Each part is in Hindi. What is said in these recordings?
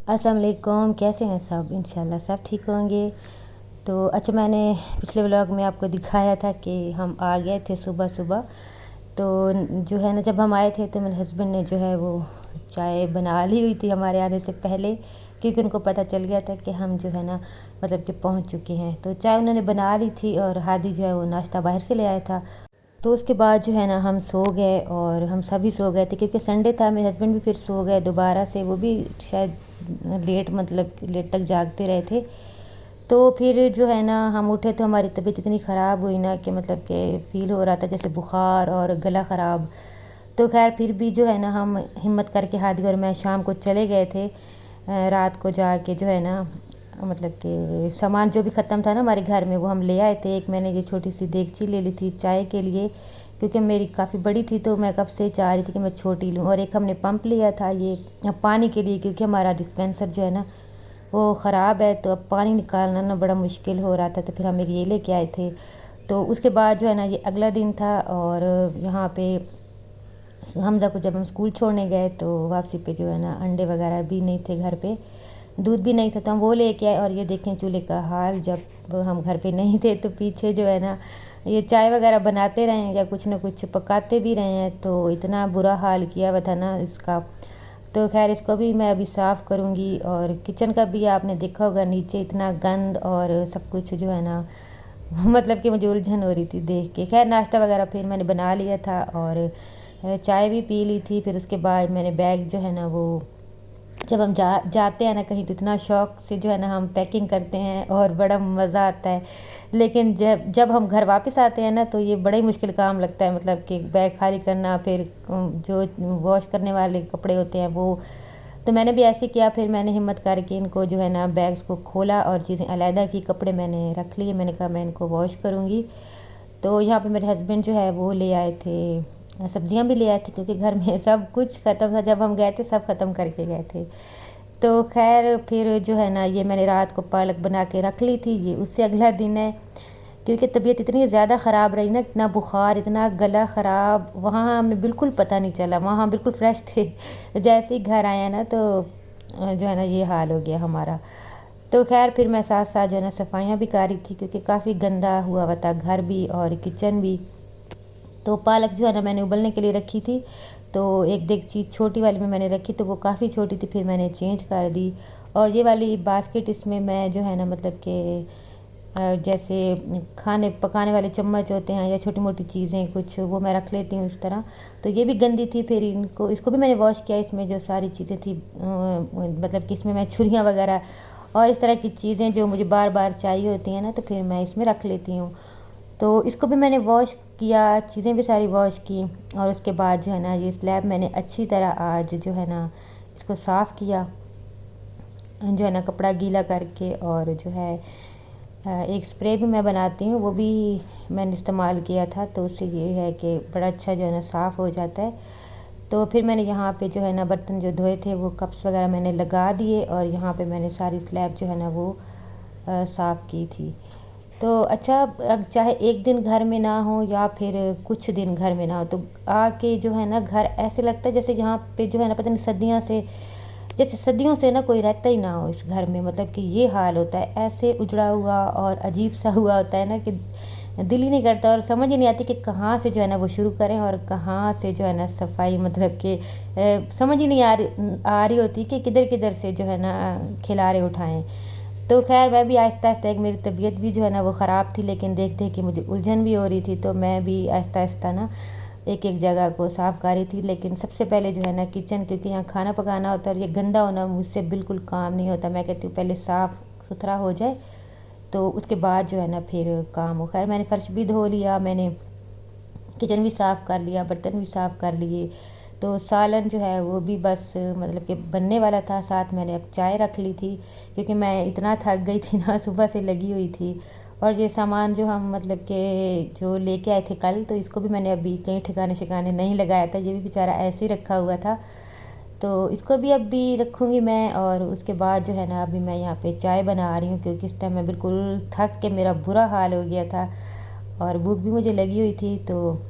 अस्सलाम वालेकुम, कैसे हैं सब? इंशाल्लाह सब ठीक होंगे। तो अच्छा, मैंने पिछले व्लॉग में आपको दिखाया था कि हम आ गए थे सुबह सुबह। तो जो है ना, जब हम आए थे तो मेरे हस्बैंड ने जो है वो चाय बना ली हुई थी हमारे आने से पहले, क्योंकि उनको पता चल गया था कि हम जो है ना मतलब कि पहुंच चुके हैं। तो चाय उन्होंने बना ली थी और हादी जो है वो नाश्ता बाहर से ले आया था। तो उसके बाद जो है ना हम सो गए और हम सभी सो गए थे, क्योंकि संडे था। मेरे हस्बैंड भी फिर सो गए दोबारा से, वो भी शायद लेट मतलब लेट तक जागते रहे थे। तो फिर जो है ना हम उठे तो हमारी तबीयत इतनी ख़राब हुई ना कि मतलब कि फ़ील हो रहा था जैसे बुखार और गला ख़राब। तो खैर फिर भी जो है ना हम हिम्मत करके हादी और मैं शाम को चले गए थे। रात को जाके जो है ना मतलब कि सामान जो भी ख़त्म था ना हमारे घर में वो हम ले आए थे। एक मैंने ये छोटी सी देगची ले ली थी चाय के लिए, क्योंकि मेरी काफ़ी बड़ी थी तो मैं कब से चाह रही थी कि मैं छोटी लूँ। और एक हमने पंप लिया था ये पानी के लिए, क्योंकि हमारा डिस्पेंसर जो है ना वो ख़राब है, तो अब पानी निकालना ना बड़ा मुश्किल हो रहा था। तो फिर हम एक ये लेके आए थे। तो उसके बाद जो है ना ये अगला दिन था और यहाँ पे हमज़ा को जब हम स्कूल छोड़ने गए तो वापसी पे जो है ना अंडे वगैरह भी नहीं थे घर पे, दूध भी नहीं था, तो हम वो लेके आए। और ये देखें चूल्हे का हाल, जब हम घर पे नहीं थे तो पीछे जो है ना ये चाय वगैरह बनाते रहे हैं या कुछ ना कुछ पकाते भी रहे हैं, तो इतना बुरा हाल किया हुआ था ना इसका। तो खैर इसको भी मैं अभी साफ़ करूँगी। और किचन का भी आपने देखा होगा नीचे इतना गंद और सब कुछ जो है ना मतलब कि मुझे उलझन हो रही थी देख के। खैर नाश्ता वगैरह फिर मैंने बना लिया था और चाय भी पी ली थी। फिर उसके बाद मैंने बैग जो है ना वो, जब हम जाते हैं ना कहीं तो इतना शौक से जो है ना हम पैकिंग करते हैं और बड़ा मज़ा आता है। लेकिन जब जब हम घर वापस आते हैं ना तो ये बड़ा ही मुश्किल काम लगता है, मतलब कि बैग खाली करना, फिर जो वॉश करने वाले कपड़े होते हैं वो। तो मैंने भी ऐसे किया, फिर मैंने हिम्मत करके इनको जो है ना बैग्स को खोला और चीज़ें अलहदा की, कपड़े मैंने रख लिए। मैंने कहा मैं इनको वॉश करूँगी। तो यहाँ पे मेरे हस्बैंड जो है वो ले आए थे, सब्जियां भी ले आए थे, क्योंकि घर में सब कुछ ख़त्म था। जब हम गए थे सब ख़त्म करके गए थे। तो खैर फिर जो है ना ये मैंने रात को पालक बना के रख ली थी। ये उससे अगला दिन है, क्योंकि तबीयत इतनी ज़्यादा ख़राब रही ना, इतना बुखार, इतना गला ख़राब, वहाँ हमें बिल्कुल पता नहीं चला, वहाँ हम बिल्कुल फ्रेश थे। जैसे ही घर आए ना तो जो है ना ये हाल हो गया हमारा। तो खैर फिर मैं साथ साथ जो है ना सफाइयाँ भी कर रही थी, क्योंकि काफ़ी गंदा हुआ हुआ था घर भी और किचन भी। तो पालक जो है ना मैंने उबलने के लिए रखी थी, तो एक देगची छोटी वाली में मैंने रखी, तो वो काफ़ी छोटी थी, फिर मैंने चेंज कर दी। और ये वाली बास्केट, इसमें मैं जो है ना मतलब कि जैसे खाने पकाने वाले चम्मच होते हैं या छोटी मोटी चीज़ें कुछ, वो मैं रख लेती हूँ इस तरह। तो ये भी गंदी थी, फिर इसको भी मैंने वॉश किया। इसमें जो सारी चीज़ें थी मतलब कि इसमें मैं छुरियाँ वगैरह और इस तरह की चीज़ें जो मुझे बार बार चाहिए होती हैं ना, तो फिर मैं इसमें रख लेती हूँ। तो इसको भी मैंने वॉश किया, चीज़ें भी सारी वॉश की। और उसके बाद जो है ना ये स्लैब मैंने अच्छी तरह आज जो है ना इसको साफ़ किया, जो है ना कपड़ा गीला करके। और जो है एक स्प्रे भी मैं बनाती हूँ, वो भी मैंने इस्तेमाल किया था, तो उससे ये है कि बड़ा अच्छा जो है ना साफ़ हो जाता है। तो फिर मैंने यहाँ पे जो है ना बर्तन जो धोए थे वो कप्स वगैरह मैंने लगा दिए, और यहाँ पे मैंने सारी स्लैब जो है ना वो साफ़ की थी। तो अच्छा, चाहे एक दिन घर में ना हो या फिर कुछ दिन घर में ना हो, तो आके जो है ना घर ऐसे लगता है जैसे यहाँ पे जो है ना पता नहीं सदियों से, जैसे सदियों से ना कोई रहता ही ना हो इस घर में। मतलब कि ये हाल होता है, ऐसे उजड़ा हुआ और अजीब सा हुआ होता है ना कि दिल ही नहीं करता और समझ ही नहीं आती कि कहाँ से जो है ना वो शुरू करें और कहाँ से जो है ना सफाई, मतलब कि समझ ही नहीं आ रही होती कि किधर किधर से जो है ना खिलारे उठाएं। तो खैर मैं भी आहिस्ता आहिस्ता, एक मेरी तबीयत भी जो है ना वो ख़राब थी, लेकिन देख देख के मुझे उलझन भी हो रही थी, तो मैं भी आहिस्ता आहिस्ता ना एक एक जगह को साफ़ कर रही थी। लेकिन सबसे पहले जो है ना किचन, क्योंकि यहाँ खाना पकाना होता है और ये गंदा होना मुझसे बिल्कुल काम नहीं होता। मैं कहती हूँ पहले साफ़ सुथरा हो जाए तो उसके बाद जो है ना फिर काम हो। खैर मैंने फ़र्श भी धो लिया, मैंने किचन भी साफ़ कर लिया, बर्तन भी साफ़ कर लिए। तो सालन जो है वो भी बस मतलब कि बनने वाला था, साथ मैंने अब चाय रख ली थी, क्योंकि मैं इतना थक गई थी ना, सुबह से लगी हुई थी। और ये सामान जो हम मतलब कि जो लेके आए थे कल, तो इसको भी मैंने अभी कहीं ठिकाने शिकाने नहीं लगाया था, ये भी बेचारा ऐसे ही रखा हुआ था। तो इसको भी अब भी रखूँगी मैं। और उसके बाद जो है ना अभी मैं यहाँ पे चाय बना रही हूँ, क्योंकि इस टाइम मैं बिल्कुल थक के मेरा बुरा हाल हो गया था और भूख भी मुझे लगी हुई थी। तो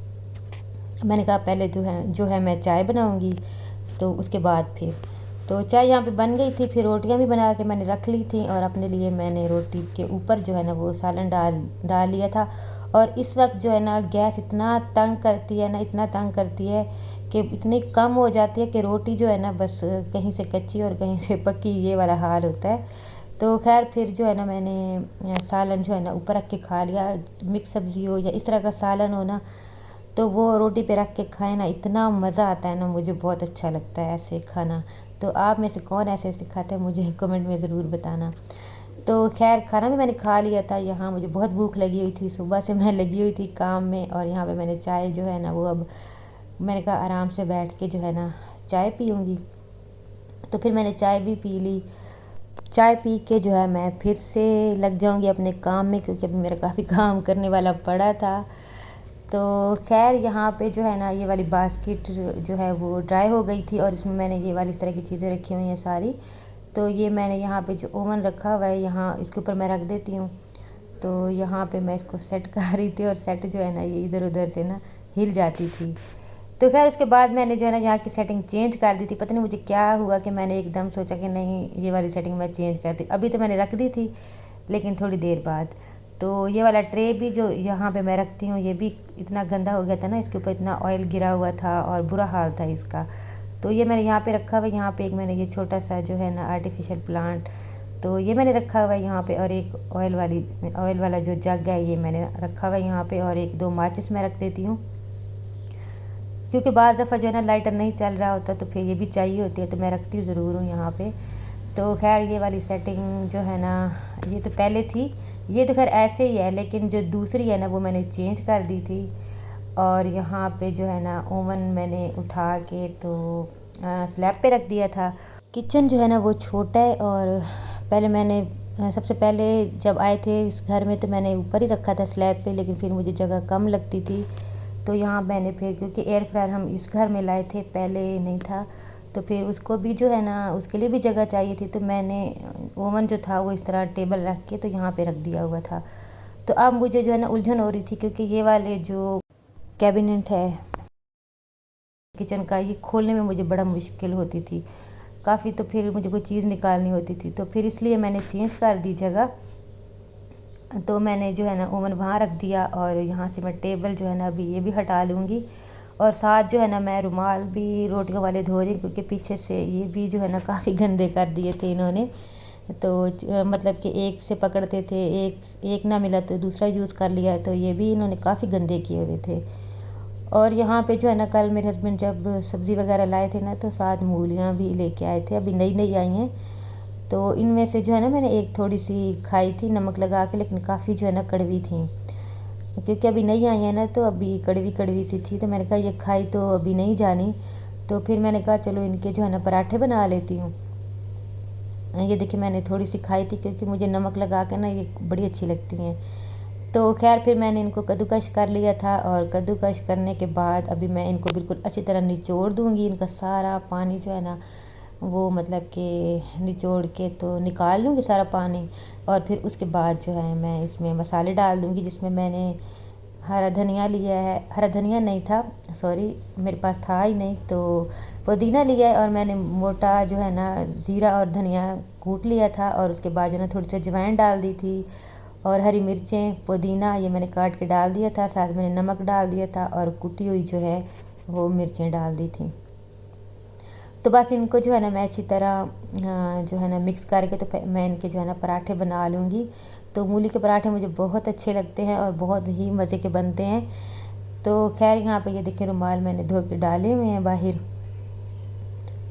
मैंने कहा पहले जो है मैं चाय बनाऊंगी, तो उसके बाद फिर तो चाय यहाँ पे बन गई थी, फिर रोटियाँ भी बना के मैंने रख ली थी और अपने लिए मैंने रोटी के ऊपर जो है ना वो सालन डाल लिया था। और इस वक्त जो है ना गैस इतना तंग करती है ना, इतना तंग करती है कि इतनी कम हो जाती है कि रोटी जो है ना बस कहीं से कच्ची और कहीं से पक्की, ये वाला हाल होता है। तो खैर फिर जो है ना मैंने सालन जो है ना ऊपर रख के खा लिया। मिक्स सब्ज़ी हो या इस तरह का सालन हो ना, तो वो रोटी पे रख के खाए ना, इतना मज़ा आता है ना, मुझे बहुत अच्छा लगता है ऐसे खाना। तो आप में से कौन ऐसे ऐसे खाता है मुझे कमेंट में ज़रूर बताना। तो खैर खाना भी मैंने खा लिया था। यहाँ मुझे बहुत भूख लगी हुई थी, सुबह से मैं लगी हुई थी काम में। और यहाँ पे मैंने चाय जो है ना वो अब मैंने कहा आराम से बैठ के जो है ना चाय पीऊँगी। तो फिर मैंने चाय भी पी ली। चाय पी के जो है मैं फिर से लग जाऊंगी अपने काम में, क्योंकि अभी मेरा काफ़ी काम करने वाला पड़ा था। तो खैर यहाँ पे जो है ना ये वाली बास्केट जो है वो ड्राई हो गई थी और इसमें मैंने ये वाली इस तरह की चीज़ें रखी हुई हैं सारी। तो ये मैंने यहाँ पे जो ओवन रखा हुआ है यहाँ इसके ऊपर मैं रख देती हूँ। तो यहाँ पे मैं इसको सेट कर रही थी और सेट जो है ना ये इधर उधर से ना हिल जाती थी। तो खैर उसके बाद मैंने जो है ना यहाँ की सेटिंग चेंज कर दी थी। पता नहीं मुझे क्या हुआ कि मैंने एकदम सोचा कि नहीं ये वाली सेटिंग मैं चेंज करती। अभी तो मैंने रख दी थी लेकिन थोड़ी देर बाद। तो ये वाला ट्रे भी जो यहाँ पे मैं रखती हूँ ये भी इतना गंदा हो गया था ना, इसके ऊपर इतना ऑयल गिरा हुआ था और बुरा हाल था इसका। तो ये मैंने यहाँ पे रखा हुआ है। यहाँ पे एक मैंने ये छोटा सा जो है ना आर्टिफिशियल प्लांट, तो ये मैंने रखा हुआ है यहाँ पे। और एक ऑयल वाला जो जग है ये मैंने रखा हुआ है यहाँ पे। और एक दो माचिस मैं रख देती हूँ, क्योंकि बाज़ दफ़ा जो है ना लाइटर नहीं चल रहा होता तो फिर ये भी चाहिए होती है, तो मैं रखती ज़रूर हूँ यहाँ पे। तो खैर ये वाली सेटिंग जो है ना ये तो पहले थी, ये तो खैर ऐसे ही है, लेकिन जो दूसरी है ना वो मैंने चेंज कर दी थी। और यहाँ पे जो है ना ओवन मैंने उठा के तो स्लैब पे रख दिया था। किचन जो है ना वो छोटा है और पहले मैंने सबसे पहले जब आए थे इस घर में तो मैंने ऊपर ही रखा था स्लैब पे, लेकिन फिर मुझे जगह कम लगती थी। तो यहाँ मैंने फिर, क्योंकि एयर फ्रायर हम इस घर में लाए थे, पहले नहीं था, तो फिर उसको भी जो है ना उसके लिए भी जगह चाहिए थी। तो मैंने ओवन जो था वो इस तरह टेबल रख के तो यहाँ पे रख दिया हुआ था। तो अब मुझे जो है ना उलझन हो रही थी, क्योंकि ये वाले जो कैबिनेट है किचन का ये खोलने में मुझे बड़ा मुश्किल होती थी काफ़ी। तो फिर मुझे कोई चीज़ निकालनी होती थी, तो फिर इसलिए मैंने चेंज कर दी जगह। तो मैंने जो है ना ओवन वहाँ रख दिया और यहाँ से मैं टेबल जो है ना अभी ये भी हटा लूँगी। और साथ जो है ना मैं रुमाल भी रोटियों वाले धो रही हूँ, क्योंकि पीछे से ये भी जो है ना काफ़ी गंदे कर दिए थे इन्होंने। तो मतलब कि एक से पकड़ते थे, एक ना मिला तो दूसरा यूज़ कर लिया, तो ये भी इन्होंने काफ़ी गंदे किए हुए थे। और यहाँ पे जो है ना कल मेरे हस्बैंड जब सब्ज़ी वगैरह लाए थे ना तो साथ मूलियाँ भी लेके आए थे, अभी नई नई आई हैं। तो इनमें से जो है ना मैंने एक थोड़ी सी खाई थी नमक लगा के, लेकिन काफ़ी जो है ना कड़वी थी, क्योंकि अभी नहीं आई है ना तो अभी कड़वी कड़वी सी थी। तो मैंने कहा ये खाई तो अभी नहीं जानी, तो फिर मैंने कहा चलो इनके जो है ना पराठे बना लेती हूँ। ये देखिए मैंने थोड़ी सी खाई थी, क्योंकि मुझे नमक लगा के ना ये बड़ी अच्छी लगती हैं। तो खैर फिर मैंने इनको कद्दूकश कर लिया था और कद्दूकश करने के बाद अभी मैं इनको बिल्कुल अच्छी तरह निचोड़ दूँगी। इनका सारा पानी जो है ना वो मतलब कि निचोड़ के तो निकाल लूँगी सारा पानी। और फिर उसके बाद जो है मैं इसमें मसाले डाल दूँगी, जिसमें मैंने हरा धनिया लिया है, हरा धनिया नहीं था, सॉरी मेरे पास था ही नहीं, तो पुदीना लिया है। और मैंने मोटा जो है ना ज़ीरा और धनिया कूट लिया था, और उसके बाद जो है ना थोड़ी सी अजवाइन डाल दी थी। और हरी मिर्चें, पुदीना ये मैंने काट के डाल दिया था, साथ मैंने नमक डाल दिया था और कुटी हुई जो है वो मिर्चें डाल दी थी। तो बस इनको जो है ना मैं अच्छी तरह जो है ना मिक्स करके तो मैं इनके जो है ना पराठे बना लूँगी। तो मूली के पराठे मुझे बहुत अच्छे लगते हैं और बहुत ही मज़े के बनते हैं। तो खैर यहाँ पे ये देखिए रुमाल मैंने धो के डाले हुए हैं बाहर,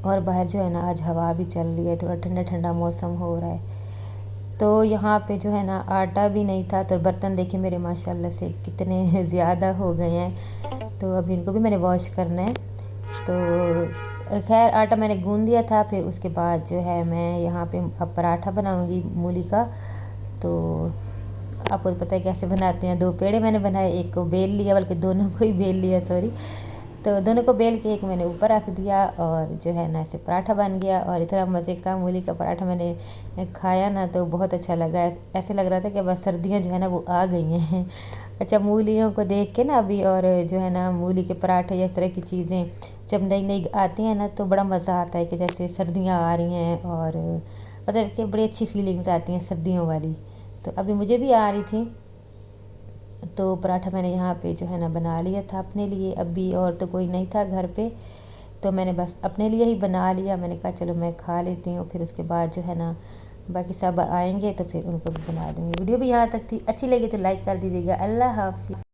और बाहर जो है ना आज हवा भी चल रही है, थोड़ा ठंडा ठंडा मौसम हो रहा है। तो यहाँ पे जो है ना आटा भी नहीं था, तो बर्तन देखिए मेरे माशाल्लाह से कितने ज़्यादा हो गए हैं। तो अब इनको भी मैंने वॉश करना है। तो खैर आटा मैंने गूंद दिया था, फिर उसके बाद जो है मैं यहाँ पे अब पराठा बनाऊँगी मूली का। तो आपको पता है कैसे बनाते हैं, 2 पेड़े मैंने बनाए, एक को बेल लिया, बल्कि दोनों को ही बेल लिया सॉरी। तो दोनों को बेल के एक मैंने ऊपर रख दिया और जो है ना ऐसे पराठा बन गया। और इतना मज़े का मूली का पराठा मैंने खाया ना तो बहुत अच्छा लगा। ऐसे लग रहा था कि बस सर्दियाँ जो है ना वो आ गई हैं। अच्छा, मूलियों को देख के ना अभी, और जो है ना मूली के पराठे या इस तरह की चीज़ें जब नई नई आती हैं ना तो बड़ा मज़ा आता है कि जैसे सर्दियाँ आ रही हैं, और मतलब कि बड़ी अच्छी फीलिंग्स आती हैं सर्दियों वाली। तो अभी मुझे भी आ रही थी। तो पराठा मैंने यहाँ पे जो है ना बना लिया था अपने लिए। अभी और तो कोई नहीं था घर पे, तो मैंने बस अपने लिए ही बना लिया। मैंने कहा चलो मैं खा लेती हूँ, फिर उसके बाद जो है ना बाकी सब आएंगे तो फिर उनको भी बना दूँगी। वीडियो भी यहाँ तक थी, अच्छी लगी तो लाइक कर दीजिएगा। अल्लाह हाफ़िज़।